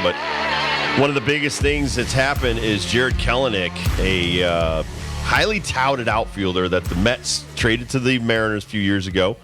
But one of the biggest things that's happened is Jared Kelenik, a highly touted outfielder that the Mets traded to the Mariners a few years ago.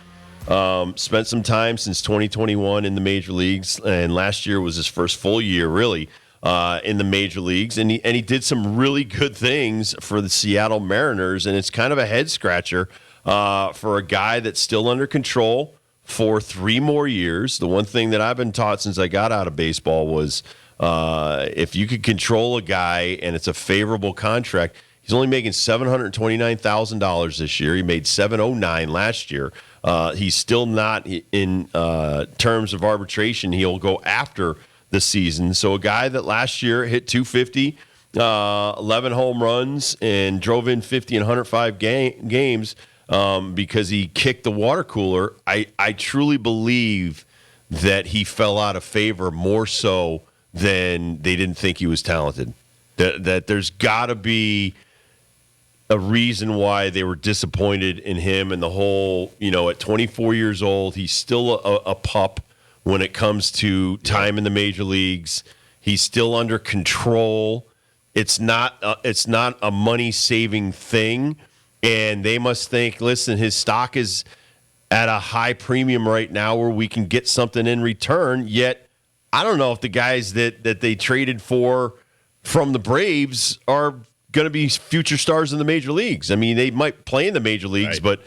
Spent some time since 2021 in the major leagues, and last year was his first full year, really, in the major leagues. And he did some really good things for the Seattle Mariners, and it's kind of a head-scratcher for a guy that's still under control for 3 more years. The one thing that I've been taught since I got out of baseball was if you could control a guy and it's a favorable contract, he's only making $729,000 this year. He made $709,000 last year. He's still not in terms of arbitration. He'll go after the season. So a guy that last year hit 250, 11 home runs, and drove in 50 and 105 games because he kicked the water cooler. I truly believe that he fell out of favor more so than they didn't think he was talented. That there's got to be a reason why they were disappointed in him and the whole, at 24 years old, he's still a pup when it comes to time in the major leagues. He's still under control. It's not a money-saving thing. And they must think, listen, his stock is at a high premium right now where we can get something in return. Yet, I don't know if the guys that they traded for from the Braves are going to be future stars in the major leagues. I mean, they might play in the major leagues, right. But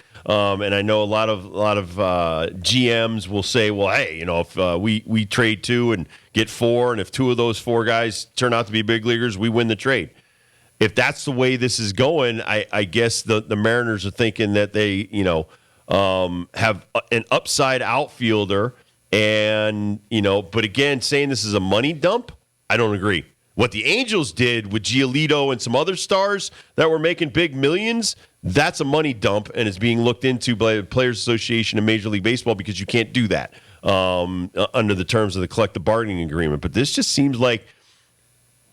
and I know a lot of GMs will say, well, hey, if we trade 2 and get 4, and if 2 of those 4 guys turn out to be big leaguers, we win the trade. If that's the way this is going, I guess the Mariners are thinking that they, have an upside outfielder, and but again, saying this is a money dump, I don't agree. What the Angels did with Giolito and some other stars that were making big millions, that's a money dump, and it's being looked into by the Players Association and Major League Baseball because you can't do that under the terms of the collective bargaining agreement. But this just seems like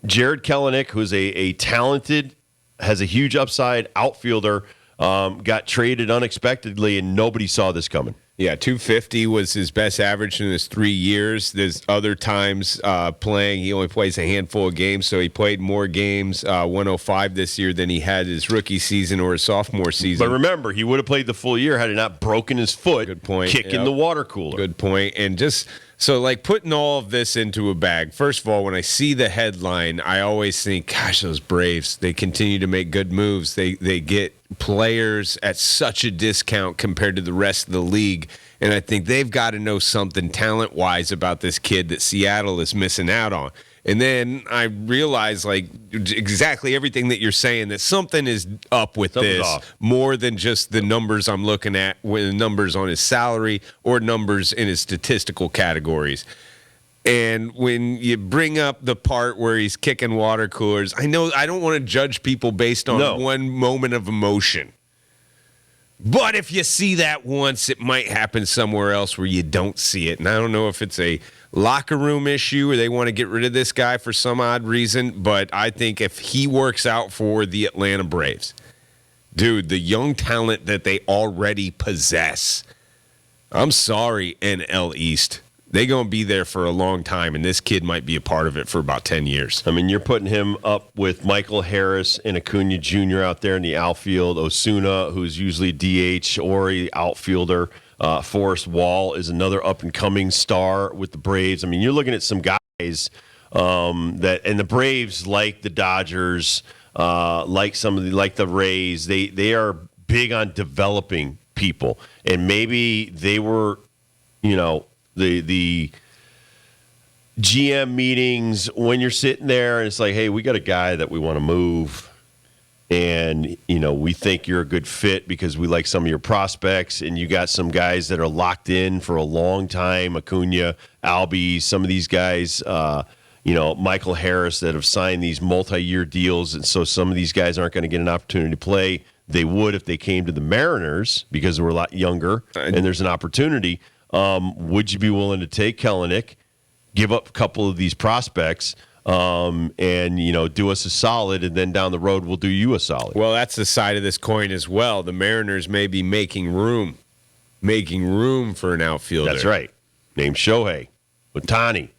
Jared Kelenik, who's a talented, has a huge upside outfielder, got traded unexpectedly, and nobody saw this coming. Yeah, 250 was his best average in his 3 years. There's other times playing. He only plays a handful of games, so he played more games, 105 this year, than he had his rookie season or his sophomore season. But remember, he would have played the full year had he not broken his foot. Good point. Kicking the water cooler. Good point. And just so, putting all of this into a bag, first of all, when I see the headline, I always think, gosh, those Braves, they continue to make good moves. They get players at such a discount compared to the rest of the league. And I think they've got to know something talent-wise about this kid that Seattle is missing out on. And then I realize, exactly everything that you're saying, that something is up with this more than just the numbers I'm looking at, with numbers on his salary or numbers in his statistical categories. And when you bring up the part where he's kicking water coolers, I know I don't want to judge people based on one moment of emotion. But if you see that once, it might happen somewhere else where you don't see it. And I don't know if it's a locker room issue or they want to get rid of this guy for some odd reason, but I think if he works out for the Atlanta Braves, dude, the young talent that they already possess, I'm sorry, NL East. They're going to be there for a long time, and this kid might be a part of it for about 10 years. I mean, you're putting him up with Michael Harris and Acuna Jr. out there in the outfield. Osuna, who's usually DH or a outfielder. Forrest Wall is another up-and-coming star with the Braves. I mean, you're looking at some guys that, and the Braves, like the Dodgers, like the Rays, they are big on developing people, and maybe they were, the GM meetings when you're sitting there and it's like, hey, we got a guy that we want to move, and we think you're a good fit because we like some of your prospects, and you got some guys that are locked in for a long time, Acuna, Albies, some of these guys, Michael Harris, that have signed these multi-year deals, and so some of these guys aren't going to get an opportunity to play. They would if they came to the Mariners because we're a lot younger and there's an opportunity. Would you be willing to take Kelenik, give up a couple of these prospects, and do us a solid, and then down the road we'll do you a solid? Well, that's the side of this coin as well. The Mariners may be making room for an outfielder. That's right. Named Shohei Ohtani.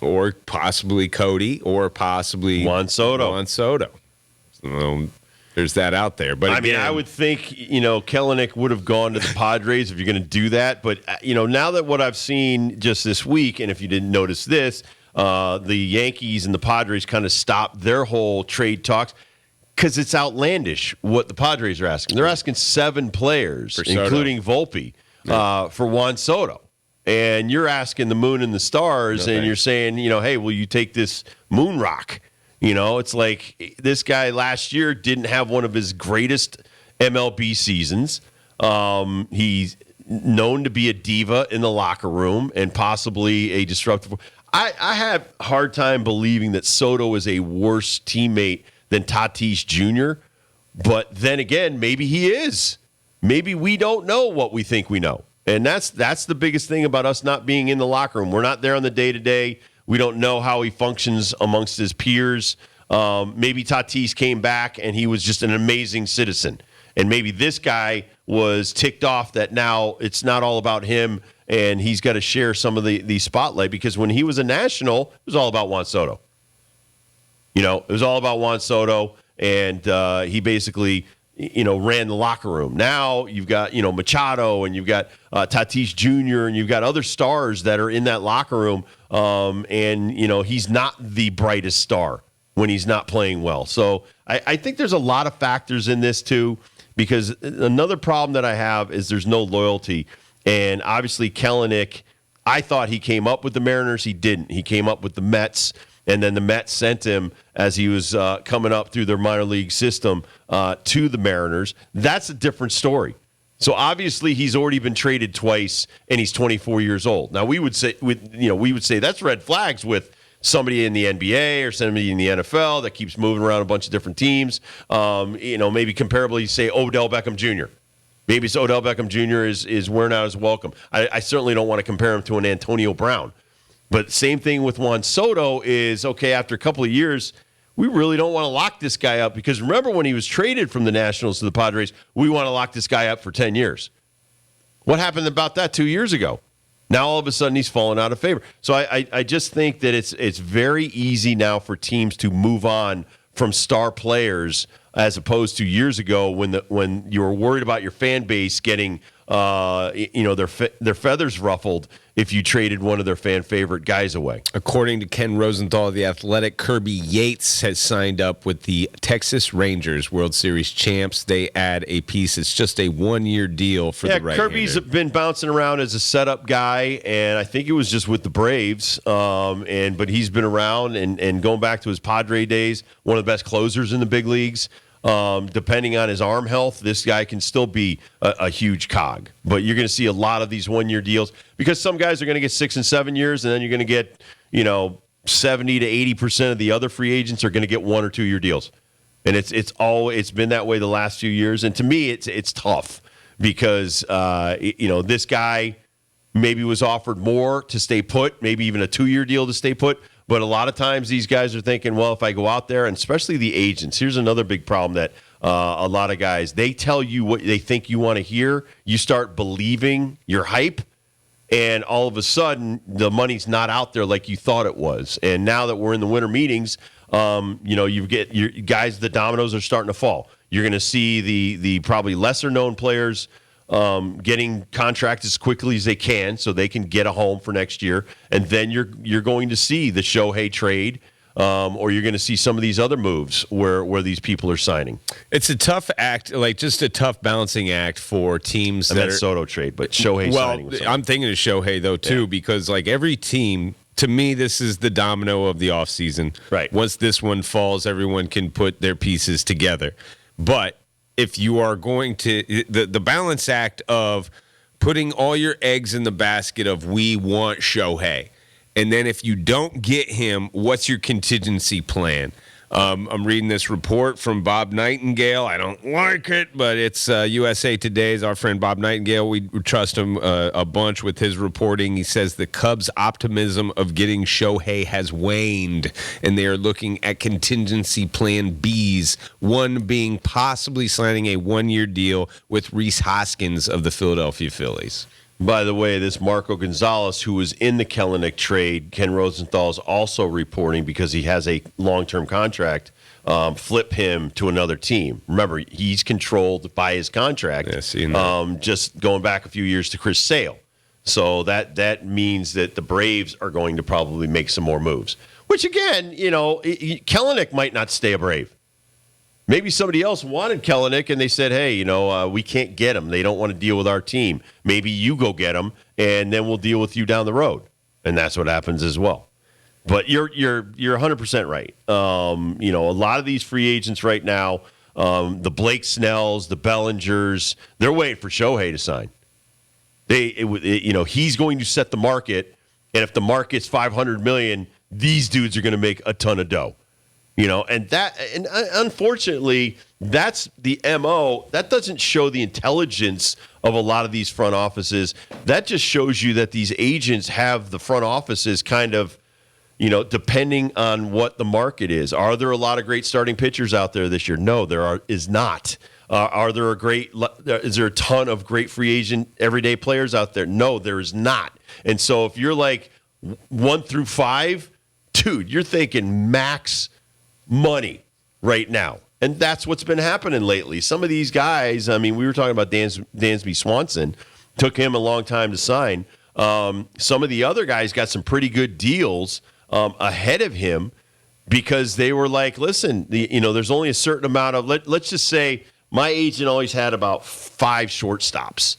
or possibly Cody, or possibly Juan Soto. So, there's that out there. But again, I would think, Kelenik would have gone to the Padres if you're going to do that. But, now that what I've seen just this week, and if you didn't notice this, the Yankees and the Padres kind of stopped their whole trade talks because it's outlandish what the Padres are asking. They're asking 7 players, including Volpe, for Juan Soto. And you're asking the moon and the stars, and you're saying, hey, will you take this moon rock? It's like this guy last year didn't have one of his greatest MLB seasons. He's known to be a diva in the locker room and possibly a disruptive. I have a hard time believing that Soto is a worse teammate than Tatis Jr., but then again, maybe he is. Maybe we don't know what we think we know. And that's the biggest thing about us not being in the locker room. We're not there on the day-to-day. We don't know how he functions amongst his peers. Maybe Tatis came back and he was just an amazing citizen. And maybe this guy was ticked off that now it's not all about him and he's got to share some of the spotlight, because when he was a National, it was all about Juan Soto. It was all about Juan Soto, and he basically ran the locker room. Now you've got, Machado, and you've got Tatis Jr., and you've got other stars that are in that locker room. And he's not the brightest star when he's not playing well. So I think there's a lot of factors in this too, because another problem that I have is there's no loyalty. And obviously Kelenik, I thought he came up with the Mariners. He didn't. He came up with the Mets. And then the Mets sent him as he was coming up through their minor league system to the Mariners. That's a different story. So obviously he's already been traded twice, and he's 24 years old. Now we would say, that's red flags with somebody in the NBA or somebody in the NFL that keeps moving around a bunch of different teams. Maybe comparably say Odell Beckham Jr. Maybe it's Odell Beckham Jr. is wearing out his welcome. I certainly don't want to compare him to an Antonio Brown. But same thing with Juan Soto is, okay, after a couple of years, we really don't want to lock this guy up, because remember when he was traded from the Nationals to the Padres, we want to lock this guy up for 10 years. What happened about that 2 years ago? Now all of a sudden he's fallen out of favor. So I just think that it's very easy now for teams to move on from star players as opposed to years ago when you were worried about your fan base getting their feathers ruffled if you traded one of their fan favorite guys away. According to Ken Rosenthal of The Athletic, Kirby Yates has signed up with the Texas Rangers, World Series champs. They add a piece. It's just a 1-year deal for the right-hander. Kirby's been bouncing around as a setup guy, and I think it was just with the Braves. But he's been around and going back to his Padre days, one of the best closers in the big leagues. Depending on his arm health, this guy can still be a huge cog. But you're going to see a lot of these 1-year deals, because some guys are going to get 6 and 7 years, and then you're going to get 70 to 80% of the other free agents are going to get 1 or 2 year deals. And it's been that way the last few years. And to me, it's tough because this guy maybe was offered more to stay put, maybe even a 2-year deal to stay put. But a lot of times these guys are thinking, well, if I go out there, and especially the agents, here's another big problem that a lot of guys, they tell you what they think you want to hear. You start believing your hype, and all of a sudden the money's not out there like you thought it was. And now that we're in the winter meetings, you get your guys, the dominoes are starting to fall. You're going to see the probably lesser known players getting contracts as quickly as they can so they can get a home for next year. And then you're going to see the Shohei trade, or you're going to see some of these other moves where these people are signing. It's a tough act, like just a tough balancing act for teams. And that Soto trade, but Shohei signing. Well, I'm thinking of Shohei, though, too, because like every team, to me, this is the domino of the offseason. Right. Once this one falls, everyone can put their pieces together. But if you are going to the balance act of putting all your eggs in the basket of we want Shohei, and then if you don't get him, what's your contingency plan? I'm reading this report from Bob Nightingale. I don't like it, but it's USA Today's our friend Bob Nightingale. We trust him a bunch with his reporting. He says the Cubs' optimism of getting Shohei has waned, and they are looking at contingency plan Bs, one being possibly signing a 1-year deal with Rhys Hoskins of the Philadelphia Phillies. By the way, this Marco Gonzalez, who was in the Kelenik trade, Ken Rosenthal is also reporting because he has a long-term contract. Flip him to another team. Remember, he's controlled by his contract. Yeah, just going back a few years to Chris Sale. So that means that the Braves are going to probably make some more moves. Which, again, Kelenik might not stay a Brave. Maybe somebody else wanted Kelenik, and they said, hey, we can't get him. They don't want to deal with our team. Maybe you go get him, and then we'll deal with you down the road. And that's what happens as well. But you're 100% right. A lot of these free agents right now, the Blake Snells, the Bellingers, they're waiting for Shohei to sign. He's going to set the market, and if the market's $500 million, these dudes are going to make a ton of dough. And unfortunately, that's the MO. That doesn't show the intelligence of a lot of these front offices. That just shows you that these agents have the front offices kind of, depending on what the market is. Are there a lot of great starting pitchers out there this year? No, is not. Is there a ton of great free agent everyday players out there? No, there is not. And so if you're like 1 through 5, dude, you're thinking max money right now. And that's what's been happening lately. Some of these guys, we were talking about Dansby Swanson. Took him a long time to sign. Some of the other guys got some pretty good deals ahead of him because they were like, listen, there's only a certain amount of, let's just say my agent always had about 5 shortstops.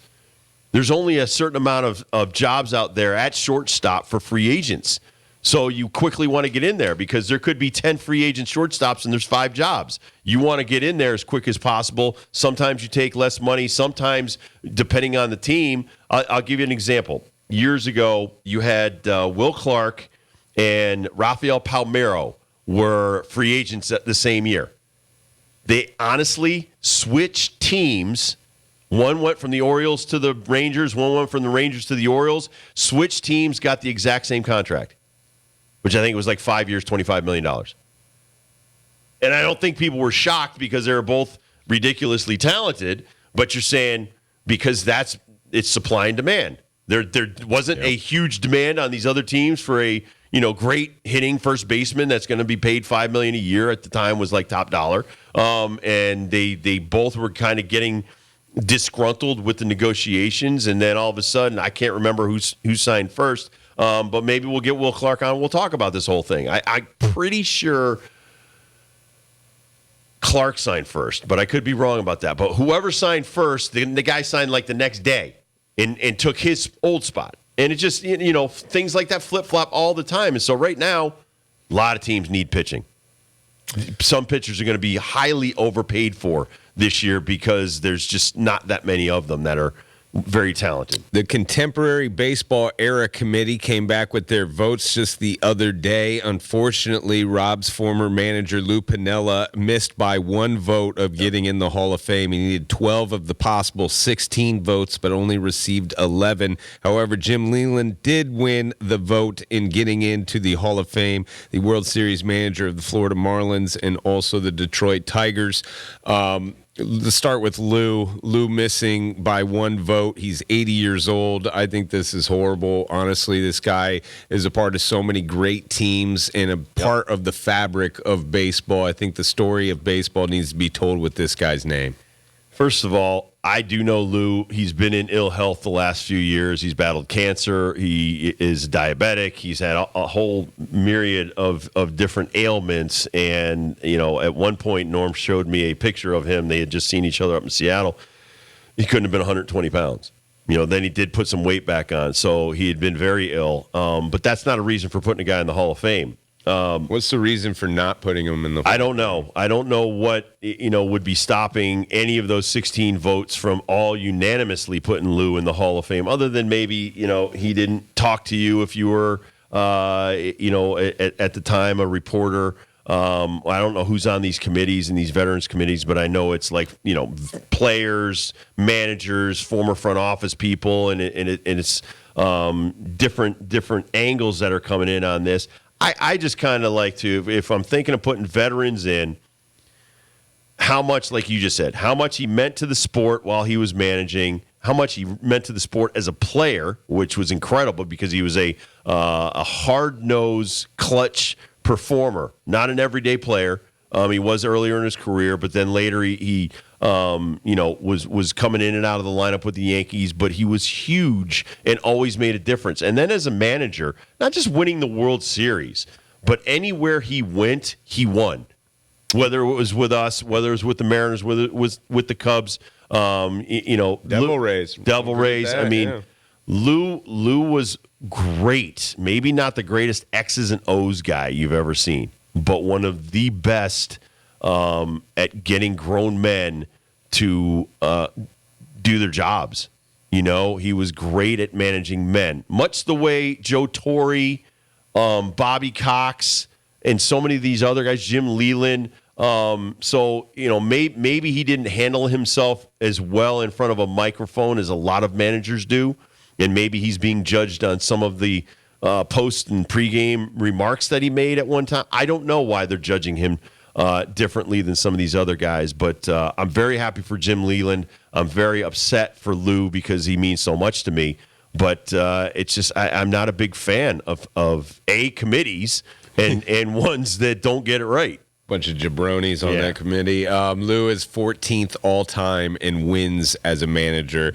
There's only a certain amount of jobs out there at shortstop for free agents. So you quickly want to get in there because there could be 10 free agent shortstops and there's 5 jobs. You want to get in there as quick as possible. Sometimes you take less money. Sometimes, depending on the team, I'll give you an example. Years ago, you had Will Clark and Rafael Palmeiro were free agents at the same year. They honestly switched teams. One went from the Orioles to the Rangers. One went from the Rangers to the Orioles. Switched teams, got the exact same contract, which I think was like 5 years, $25 million. And I don't think people were shocked because they were both ridiculously talented, but you're saying because it's supply and demand. There wasn't a huge demand on these other teams for a great hitting first baseman that's going to be paid $5 million a year at the time was like top dollar. And they both were kind of getting disgruntled with the negotiations, and then all of a sudden, I can't remember who signed first. But maybe we'll get Will Clark on. We'll talk about this whole thing. I'm pretty sure Clark signed first, but I could be wrong about that. But whoever signed first, the guy signed like the next day and took his old spot. And it just, things like that flip-flop all the time. And so right now, a lot of teams need pitching. Some pitchers are going to be highly overpaid for this year because there's just not that many of them that are very talented. The Contemporary Baseball Era Committee came back with their votes just the other day. Unfortunately, Rob's former manager, Lou Pinella, missed by 1 vote of getting in the Hall of Fame. He needed 12 of the possible 16 votes, but only received 11. However, Jim Leyland did win the vote in getting into the Hall of Fame, the World Series manager of the Florida Marlins and also the Detroit Tigers. Let's start with Lou. Lou missing by 1 vote. He's 80 years old. I think this is horrible. Honestly, this guy is a part of so many great teams and a part of the fabric of baseball. I think the story of baseball needs to be told with this guy's name. First of all, I do know Lou. He's been in ill health the last few years. He's battled cancer. He is diabetic. He's had a whole myriad of different ailments. And, at one point, Norm showed me a picture of him. They had just seen each other up in Seattle. He couldn't have been 120 pounds. Then he did put some weight back on. So he had been very ill. But that's not a reason for putting a guy in the Hall of Fame. What's the reason for not putting him in the Hall? I don't know. I don't know what would be stopping any of those 16 votes from all unanimously putting Lou in the Hall of Fame, other than maybe he didn't talk to you if you were at the time a reporter. I don't know who's on these committees and these veterans committees, but I know it's like players, managers, former front office people, and it's different angles that are coming in on this. I just kind of like to, if I'm thinking of putting veterans in, how much, like you just said, how much he meant to the sport while he was managing, how much he meant to the sport as a player, which was incredible because he was a hard-nosed, clutch performer, not an everyday player. He was earlier in his career, but then later he was coming in and out of the lineup with the Yankees, but he was huge and always made a difference. And then as a manager, not just winning the World Series, but anywhere he went, he won. Whether it was with us, whether it was with the Mariners, whether it was with the Cubs, Devil Rays. I mean, yeah. Lou was great. Maybe not the greatest X's and O's guy you've ever seen, but one of the best at getting grown men to do their jobs. He was great at managing men, much the way Joe Torre, Bobby Cox, and so many of these other guys, Jim Leyland. Maybe he didn't handle himself as well in front of a microphone as a lot of managers do, and maybe he's being judged on some of the post and pregame remarks that he made at one time. I don't know why they're judging him differently than some of these other guys, but I'm very happy for Jim Leyland. I'm very upset for Lou because he means so much to me. But it's just I'm not a big fan of committees and ones that don't get it right. Bunch of jabronis on that committee. Lou is 14th all-time in wins as a manager.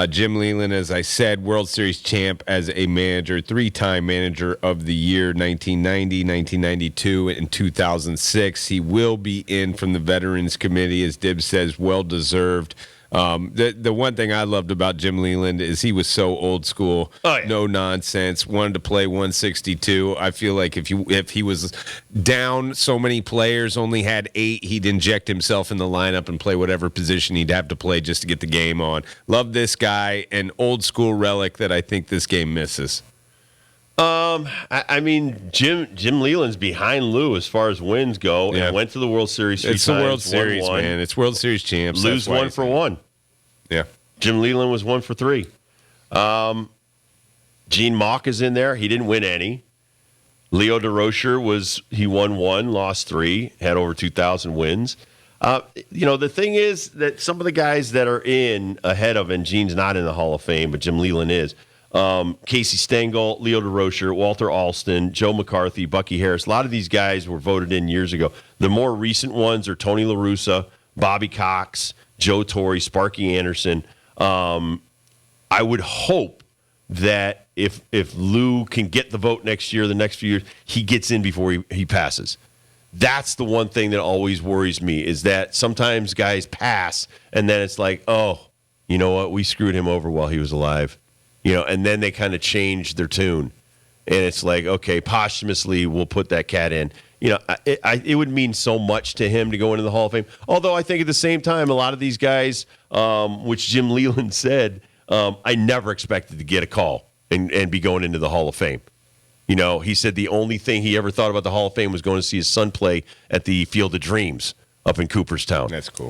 Jim Leyland, as I said, World Series champ as a manager, 3-time manager of the year, 1990, 1992, and 2006. He will be in from the Veterans Committee, as Dib says, well-deserved. The one thing I loved about Jim Leyland is he was so old school, no nonsense, wanted to play 162. I feel like if he was down so many players, only had 8, he'd inject himself in the lineup and play whatever position he'd have to play just to get the game on. Love this guy, an old school relic that I think this game misses. I mean, Jim Leyland's behind Lou as far as wins go, and went to the World Series 3 times. It's the World Series, man. It's World Series champs. Lou's 1 for 1. Yeah. Jim Leyland was 1 for 3. Gene Mauch is in there. He didn't win any. Leo DeRocher he won 1, lost 3, had over 2,000 wins. The thing is that some of the guys that are in ahead of, and Gene's not in the Hall of Fame, but Jim Leyland is. Casey Stengel, Leo DeRocher, Walter Alston, Joe McCarthy, Bucky Harris. A lot of these guys were voted in years ago. The more recent ones are Tony La Russa, Bobby Cox, Joe Torre, Sparky Anderson. I would hope that if Lou can get the vote next year, the next few years, he gets in before he passes. That's the one thing that always worries me is that sometimes guys pass and then it's like, oh, you know what? We screwed him over while he was alive. And then they kind of change their tune. And it's like, okay, posthumously, we'll put that cat in. It would mean so much to him to go into the Hall of Fame. Although I think at the same time, a lot of these guys, which Jim Leyland said, I never expected to get a call and be going into the Hall of Fame. He said the only thing he ever thought about the Hall of Fame was going to see his son play at the Field of Dreams up in Cooperstown. That's cool.